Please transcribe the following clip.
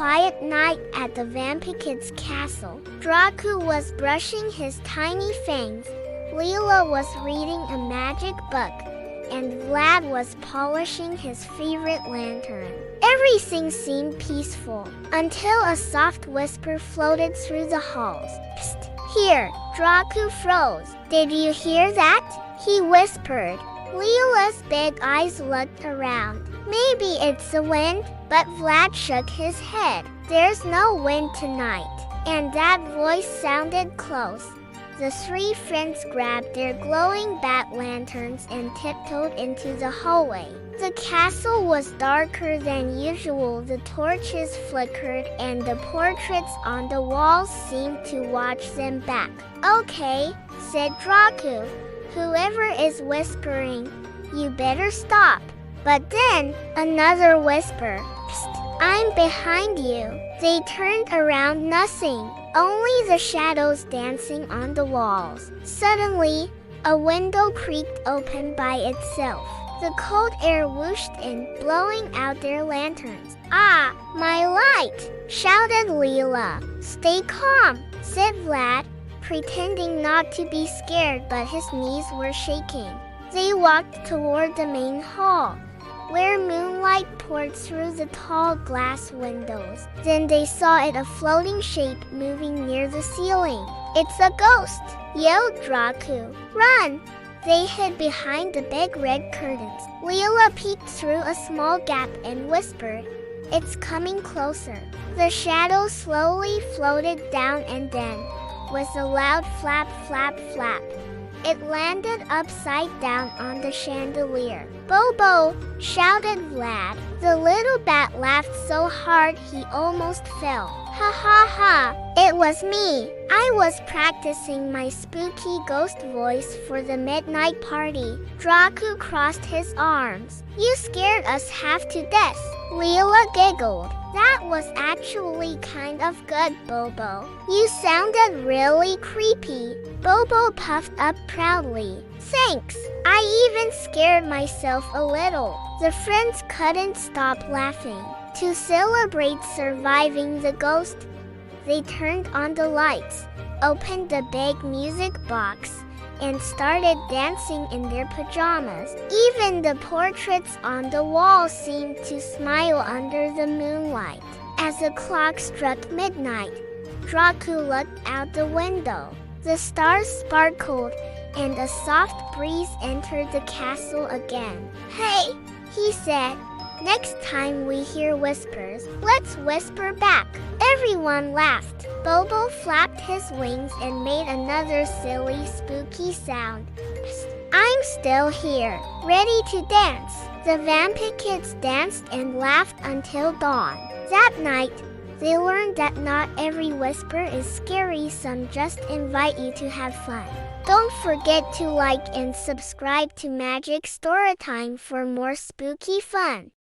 quiet night at the Vampikids castle. Dracu was brushing his tiny fangs, Lila was reading a magic book, and Vlad was polishing his favorite lantern. Everything seemed peaceful, until a soft whisper floated through the halls. Psst! Here! Dracu froze. Did you hear that? He whispered. Lila's big eyes looked around. Maybe it's the wind, but Vlad shook his head. There's no wind tonight. And that voice sounded close. The three friends grabbed their glowing bat lanterns and tiptoed into the hallway. The castle was darker than usual. The torches flickered and the portraits on the walls seemed to watch them back. Okay, said Dracu. Whoever is whispering, you better stop. But then, another whisper. Psst, I'm behind you. They turned around, nothing. Only the shadows dancing on the walls. Suddenly, a window creaked open by itself. The cold air whooshed in, blowing out their lanterns. Ah, my light! Shouted Lila. Stay calm, said Vlad, pretending not to be scared, but his knees were shaking. They walked toward the main hall, where moonlight poured through the tall glass windows. Then they saw it, a floating shape moving near the ceiling. It's a ghost, yelled Dracu. Run! They hid behind the big red curtains. Lila peeked through a small gap and whispered, It's coming closer. The shadow slowly floated down and then, with a loud flap, flap, flap, it landed upside down on the chandelier. Bobo! Shouted Vlad. The little bat laughed so hard he almost fell. Ha ha ha! It was me! I was practicing my spooky ghost voice for the midnight party. Dracu crossed his arms. You scared us half to death. Lila giggled. That was actually kind of good, Bobo. You sounded really creepy. Bobo puffed up proudly. Thanks. I even scared myself a little. The friends couldn't stop laughing. To celebrate surviving the ghost, they turned on the lights, opened the big music box, and started dancing in their pajamas. Even the portraits on the wall seemed to smile under the moonlight. As the clock struck midnight, Dracu looked out the window. The stars sparkled, and a soft breeze entered the castle again. Hey, he said. Next time we hear whispers, let's whisper back. Everyone laughed. Bobo flapped his wings and made another silly, spooky sound. Psst, I'm still here, ready to dance. The Vampikids danced and laughed until dawn. That night, they learned that not every whisper is scary. Some just invite you to have fun. Don't forget to like and subscribe to Magic Storytime for more spooky fun.